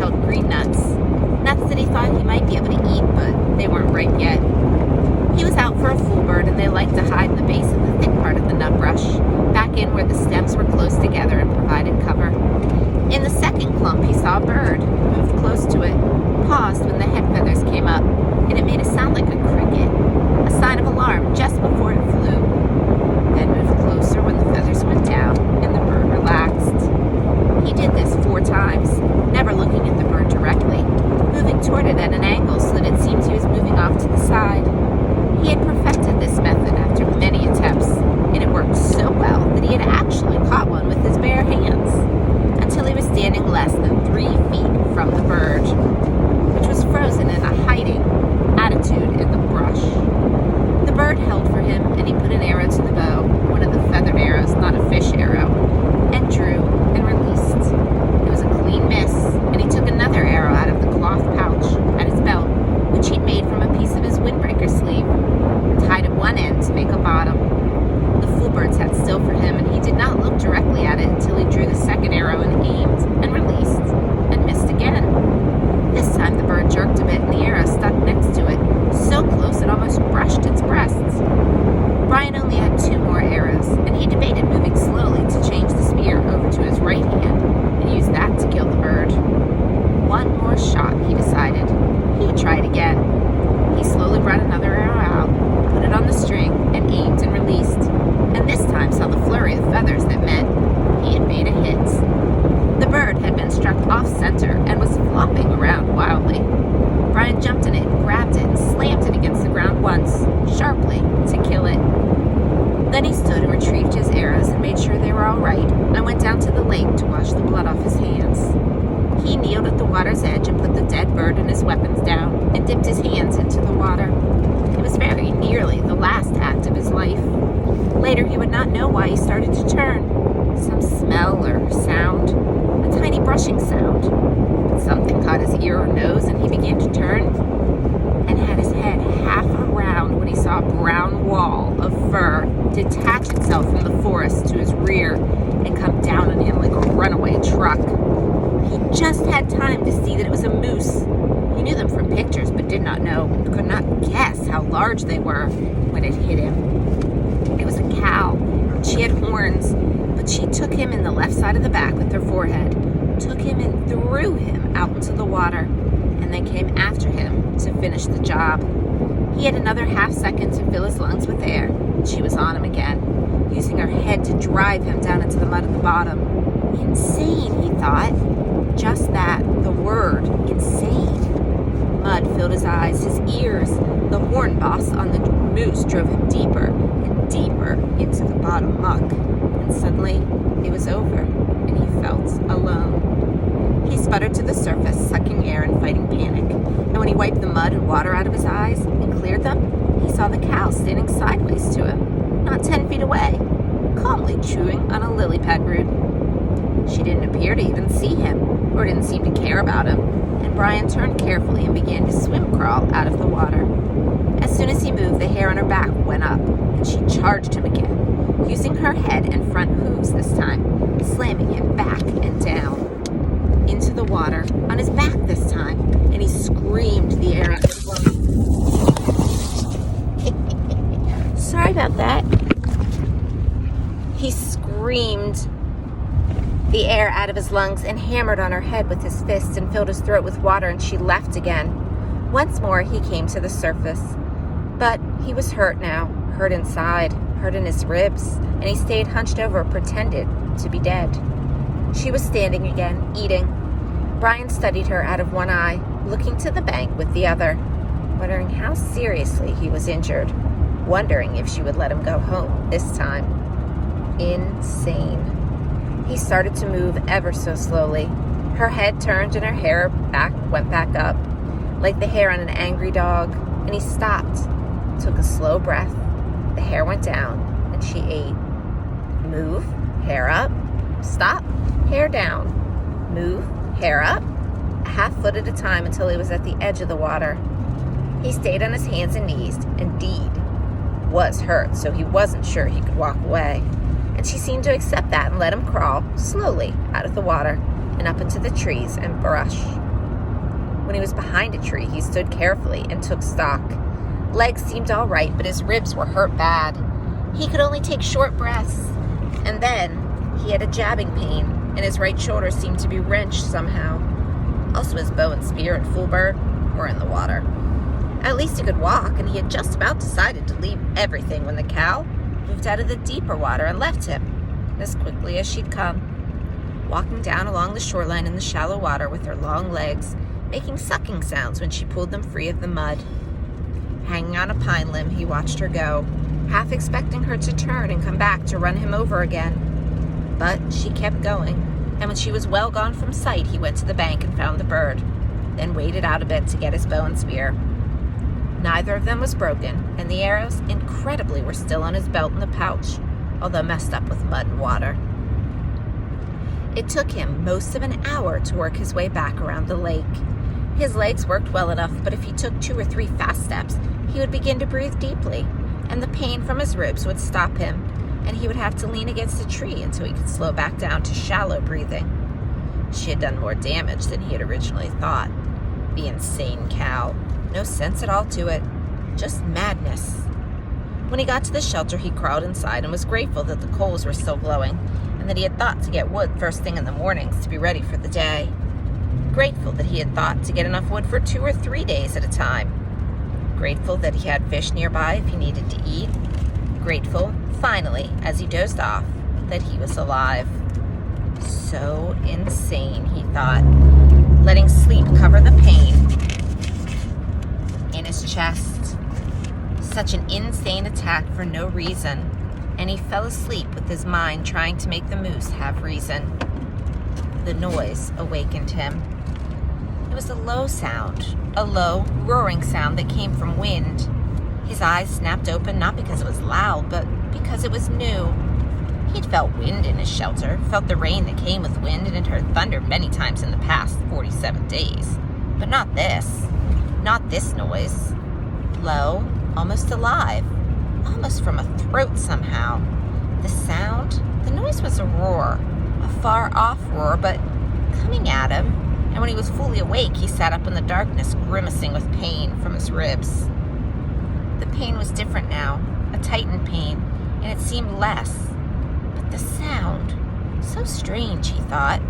held green nuts. Nuts that he thought he might be able to eat, but they weren't ripe yet. He was out for a fool bird, and they liked to hide in the base of the thick part of the nut brush, back in where the stems were close together and provided cover. In the second clump, he saw a bird, moved close to it, paused when the head feathers came up, and it made a sound like a cricket, a sign of alarm just before it flew. Then moved closer when the feathers went down, and the bird relaxed. He did this 4 times, never looking at the bird directly, moving toward it at an angle so that it seemed he was moving off to the side. He had perfected this method after many attempts, and it worked so well that he had actually caught one with his bare hands, until he was standing less than 3 feet from the bird, which was frozen in a hiding attitude in the brush. The bird held for him, and he put an arrow to the bow, one of the feathered arrows, not a fish arrow, and drew and released. It was a clean miss, and he took another arrow out of the cloth pouch at his belt, which he'd made from a piece of his windbreaker sleeve, tied at one end to make a bottom. The fool bird sat still for him, and he did not look directly at it until he drew the second arrow and aimed and released and missed again. This time the bird jerked a bit, and the arrow stuck next to it, so close it almost brushed its breasts. Brian only had 2 more arrows, and he debated moving slowly to change the spear over to his right hand and use that to kill the bird. One more shot, he decided. He would try it again. He slowly brought another arrow out, put it on the string, and aimed and released, and this time saw the flurry of feathers that meant he had made a hit. The bird had been struck off-center and was flopping around wildly. Brian jumped in it, grabbed it, and slammed it against the ground once, sharply, to kill it. Then he stood and retrieved his arrows and made sure they were all right, and went down to the lake to wash the blood off his hands. He kneeled at the water's edge and put the dead bird and his weapons down, and dipped his hands into the water. It was very nearly the last act of his life. Later, he would not know why he started to turn. Some smell or sound, a tiny brushing sound. Something caught his ear or nose, and he began to turn, and had his head half around when he saw a brown wall of fur detach itself from the forest to his rear and come down on him like a runaway truck. He just had time to see that it was a moose. He knew them from pictures, but did not know, could not guess how large they were when it hit him. It was a cow. She had horns, but she took him in the left side of the back with her forehead, took him and threw him out into the water, and then came after him to finish the job. He had another half second to fill his lungs with air, and she was on him again, using her head to drive him down into the mud at the bottom. Insane, he thought. Just that, the word, insane. Mud filled his eyes, his ears. The horn boss on the moose drove him deeper and deeper into the bottom muck. And suddenly, it was over, and he felt alone. He sputtered to the surface, sucking air and fighting panic. And when he wiped the mud and water out of his eyes and cleared them, he saw the cow standing sideways to him, not 10 feet away, calmly chewing on a lily pad root. She didn't appear to even see him, or didn't seem to care about him, and Brian turned carefully and began to swim crawl out of the water. As soon as he moved, the hair on her back went up, and she charged him again, using her head and front hooves this time, slamming him back and down into the water, on his back this time, and he screamed the air out of his lungs. Sorry about that. He screamed the air out of his lungs and hammered on her head with his fists and filled his throat with water, and she left again. Once more he came to the surface. But he was hurt now, hurt inside, hurt in his ribs, and he stayed hunched over, pretended to be dead. She was standing again, eating. Brian studied her out of one eye, looking to the bank with the other, wondering how seriously he was injured, wondering if she would let him go home this time. Insane. He started to move ever so slowly. Her head turned and her hair went back up, like the hair on an angry dog, and he stopped, took a slow breath. The hair went down, and she ate. Move, hair up, stop, hair down. Move, hair up, a half foot at a time until he was at the edge of the water. He stayed on his hands and knees, indeed was hurt, so he wasn't sure he could walk away. And she seemed to accept that and let him crawl slowly out of the water and up into the trees and brush. When he was behind a tree, he stood carefully and took stock. Legs seemed all right, but his ribs were hurt bad. He could only take short breaths. And then he had a jabbing pain, and his right shoulder seemed to be wrenched somehow. Also, his bow and spear and full bird were in the water. At least he could walk, and he had just about decided to leave everything when the cow moved out of the deeper water and left him, as quickly as she'd come, walking down along the shoreline in the shallow water with her long legs, making sucking sounds when she pulled them free of the mud. Hanging on a pine limb, he watched her go, half expecting her to turn and come back to run him over again. But she kept going, and when she was well gone from sight, he went to the bank and found the bird, then waded out a bit to get his bow and spear. Neither of them was broken, and the arrows, incredibly, were still on his belt in the pouch, although messed up with mud and water. It took him most of an hour to work his way back around the lake. His legs worked well enough, but if he took 2 or 3 fast steps, he would begin to breathe deeply, and the pain from his ribs would stop him, and he would have to lean against a tree until he could slow back down to shallow breathing. She had done more damage than he had originally thought. The insane cow. No sense at all to it. Just madness. When he got to the shelter, he crawled inside and was grateful that the coals were still glowing, and that he had thought to get wood first thing in the mornings to be ready for the day. Grateful that he had thought to get enough wood for 2 or 3 days at a time. Grateful that he had fish nearby if he needed to eat. Grateful, finally, as he dozed off, that he was alive. So insane, he thought, letting sleep cover the pain in his chest. Such an insane attack for no reason, and he fell asleep with his mind trying to make the moose have reason. The noise awakened him. It was a low sound, a low, roaring sound that came from wind. His eyes snapped open not because it was loud, but because it was new. He'd felt wind in his shelter, felt the rain that came with wind, and had heard thunder many times in the past 47 days. But not this. Not this noise. Low, almost alive, almost from a throat somehow. The sound, the noise was a roar, a far-off roar, but coming at him. And when he was fully awake, he sat up in the darkness, grimacing with pain from his ribs. The pain was different now, a tightened pain, and it seemed less. But the sound, so strange, he thought.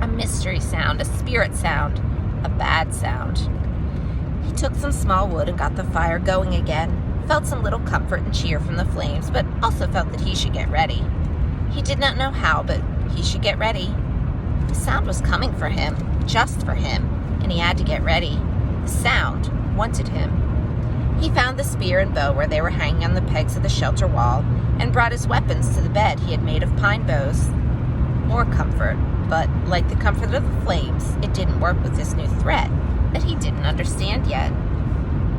A mystery sound, a spirit sound, a bad sound. He took some small wood and got the fire going again, felt some little comfort and cheer from the flames, but also felt that he should get ready. He did not know how, but he should get ready. The sound was coming for him, just for him, and he had to get ready. The sound wanted him. He found the spear and bow where they were hanging on the pegs of the shelter wall, and brought his weapons to the bed he had made of pine boughs. More comfort, but like the comfort of the flames, it didn't work with this new threat that he didn't understand yet.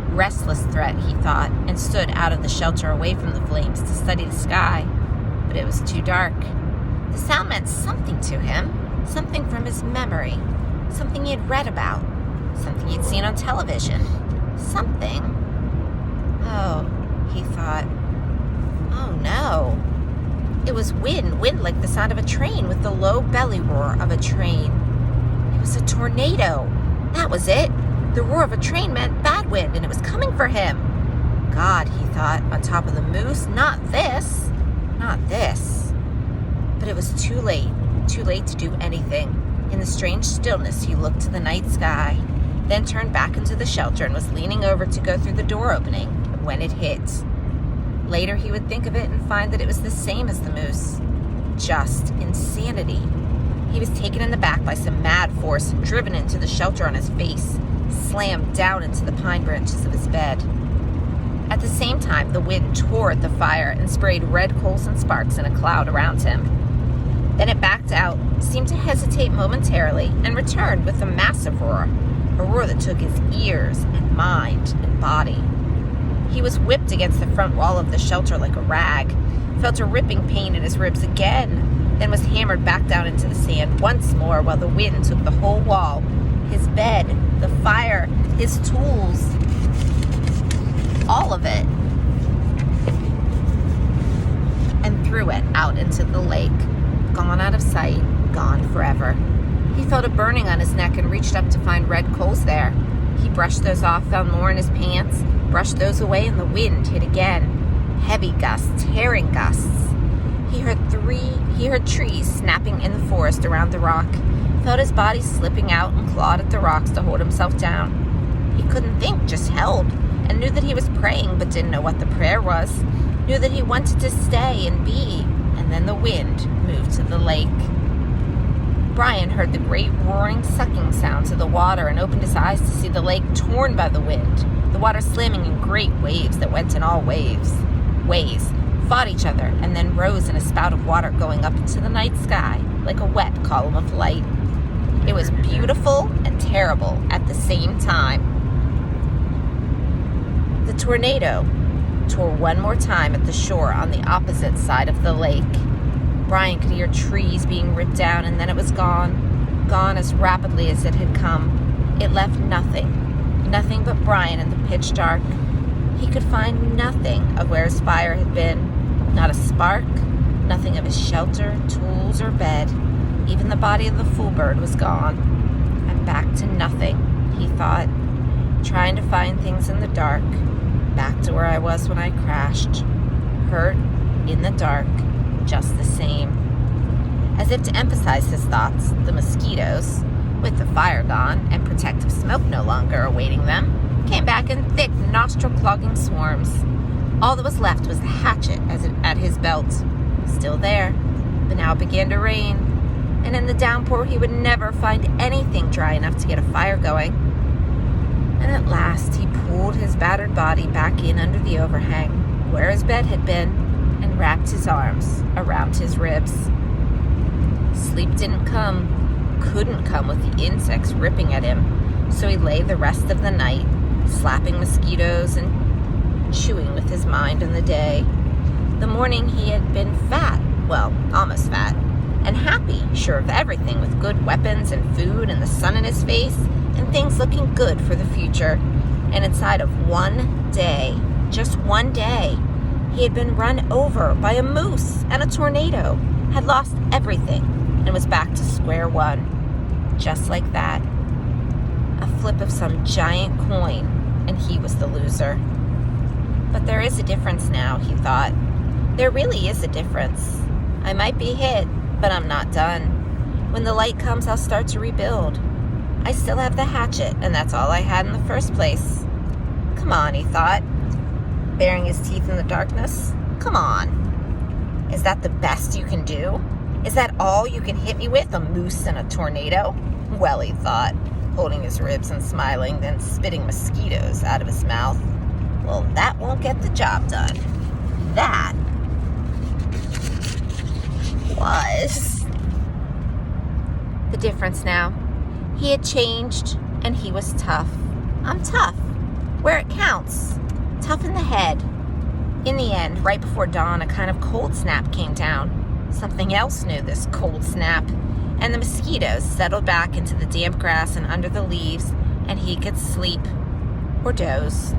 Restless threat, he thought, and stood out of the shelter away from the flames to study the sky, but it was too dark. The sound meant something to him, something from his memory, something he had read about, something he'd seen on television, something. Oh, he thought. Oh no. It was wind like the sound of a train with the low belly roar of a train. It was a tornado. That was it. The roar of a train meant bad wind, and it was coming for him. God, he thought, on top of the moose, not this. Not this. But it was too late to do anything. In the strange stillness, he looked to the night sky, then turned back into the shelter and was leaning over to go through the door opening when it hit. Later, he would think of it and find that it was the same as the moose. Just insanity. He was taken in the back by some mad force and driven into the shelter on his face, slammed down into the pine branches of his bed. At the same time, the wind tore at the fire and sprayed red coals and sparks in a cloud around him. Then it backed out, seemed to hesitate momentarily, and returned with a massive roar, a roar that took his ears and mind and body. He was whipped against the front wall of the shelter like a rag, felt a ripping pain in his ribs again, then was hammered back down into the sand once more while the wind took the whole wall, his bed, the fire, his tools, all of it, and threw it out into the lake, gone out of sight, gone forever. He felt a burning on his neck and reached up to find red coals there. He brushed those off, found more in his pants, brushed those away, and the wind hit again. Heavy gusts, tearing gusts. He heard trees snapping in the forest around the rock, felt his body slipping out and clawed at the rocks to hold himself down. He couldn't think, just held, and knew that he was praying but didn't know what the prayer was, knew that he wanted to stay and be, and then the wind moved to the lake. Brian heard the great roaring sucking sounds of the water and opened his eyes to see the lake torn by the wind, the water slamming in great waves that went in all ways, fought each other, and then rose in a spout of water going up into the night sky like a wet column of light. It was beautiful and terrible at the same time. The tornado tore one more time at the shore on the opposite side of the lake. Brian could hear trees being ripped down, and then it was gone as rapidly as it had come. It left nothing but Brian in the pitch dark. He could find nothing of where his fire had been, not a spark, nothing of his shelter, tools, or bed. Even the body of the fool bird was gone. I'm back to nothing, he thought, trying to find things in the dark, back to where I was when I crashed, hurt, in the dark, just the same. As if to emphasize his thoughts, the mosquitoes, with the fire gone and protective smoke no longer awaiting them, came back in thick, nostril-clogging swarms. All that was left was the hatchet at his belt, still there, but now it began to rain, and in the downpour he would never find anything dry enough to get a fire going. And at last he pulled his battered body back in under the overhang, where his bed had been, and wrapped his arms around his ribs. Sleep couldn't come with the insects ripping at him, so he lay the rest of the night, slapping mosquitoes and chewing with his mind in the day. The morning he had been fat, well, almost fat, and happy, sure of everything, with good weapons and food and the sun in his face and things looking good for the future. And inside of one day, just one day, he had been run over by a moose and a tornado, had lost everything, and was back to square one. Just like that. A flip of some giant coin, and he was the loser. But there is a difference now, he thought. There really is a difference. I might be hit, but I'm not done. When the light comes, I'll start to rebuild. I still have the hatchet, and that's all I had in the first place. Come on, he thought, baring his teeth in the darkness. Come on. Is that the best you can do? Is that all you can hit me with, a moose and a tornado? Well, he thought, holding his ribs and smiling, then spitting mosquitoes out of his mouth. Well, that won't get the job done. That was the difference now. He had changed, and he was tough. I'm tough, where it counts. Tough in the head. In the end, right before dawn, a kind of cold snap came down. Something else knew this cold snap, and the mosquitoes settled back into the damp grass and under the leaves, and he could sleep or doze.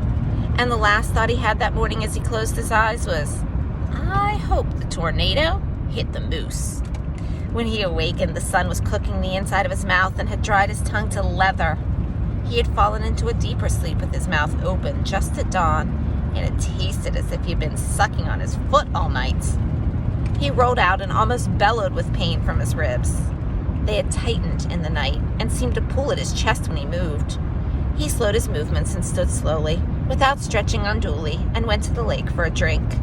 And the last thought he had that morning as he closed his eyes was, I hope the tornado hit the moose. When he awakened, the sun was cooking the inside of his mouth and had dried his tongue to leather. He had fallen into a deeper sleep with his mouth open just at dawn, and it tasted as if he had been sucking on his foot all night. He rolled out and almost bellowed with pain from his ribs. They had tightened in the night and seemed to pull at his chest when he moved. He slowed his movements and stood slowly, without stretching unduly, and went to the lake for a drink.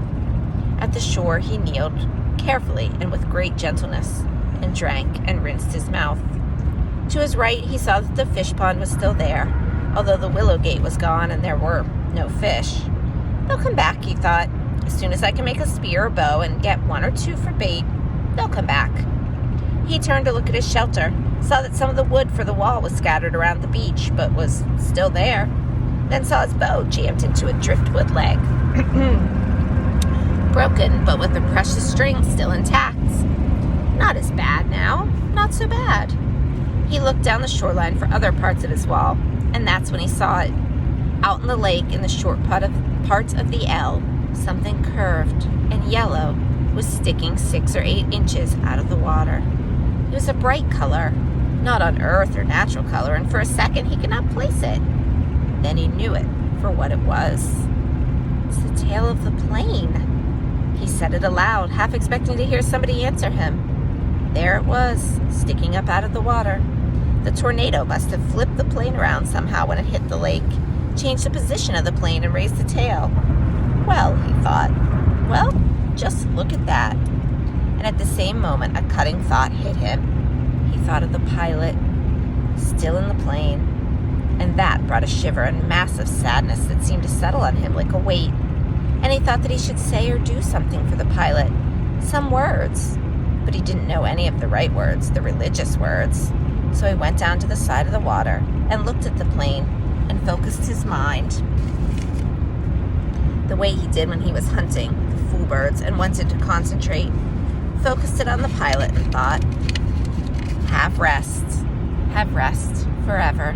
At the shore, he kneeled, carefully and with great gentleness, and drank and rinsed his mouth. To his right, he saw that the fish pond was still there, although the willow gate was gone and there were no fish. They'll come back, he thought. As soon as I can make a spear or bow and get one or two for bait, they'll come back. He turned to look at his shelter, saw that some of the wood for the wall was scattered around the beach, but was still there, then saw his bow jammed into a driftwood leg. Broken, but with the precious string still intact. Not as bad now, not so bad. He looked down the shoreline for other parts of his wall, and that's when he saw it. Out in the lake, in the short part of the L, something curved and yellow was sticking 6 or 8 inches out of the water. It was a bright color, not on earth or natural color, and for a second he could not place it. Then he knew it for what it was. It's the tail of the plane. He said it aloud, half expecting to hear somebody answer him. There it was, sticking up out of the water. The tornado must have flipped the plane around somehow when it hit the lake, changed the position of the plane, and raised the tail. Well, he thought, well, just look at that. And at the same moment, a cutting thought hit him. He thought of the pilot, still in the plane, and that brought a shiver and massive sadness that seemed to settle on him like a weight. And he thought that he should say or do something for the pilot, some words, but he didn't know any of the right words, the religious words. So he went down to the side of the water and looked at the plane and focused his mind the way he did when he was hunting the fool birds and wanted to concentrate. Focused it on the pilot and thought, have rest forever.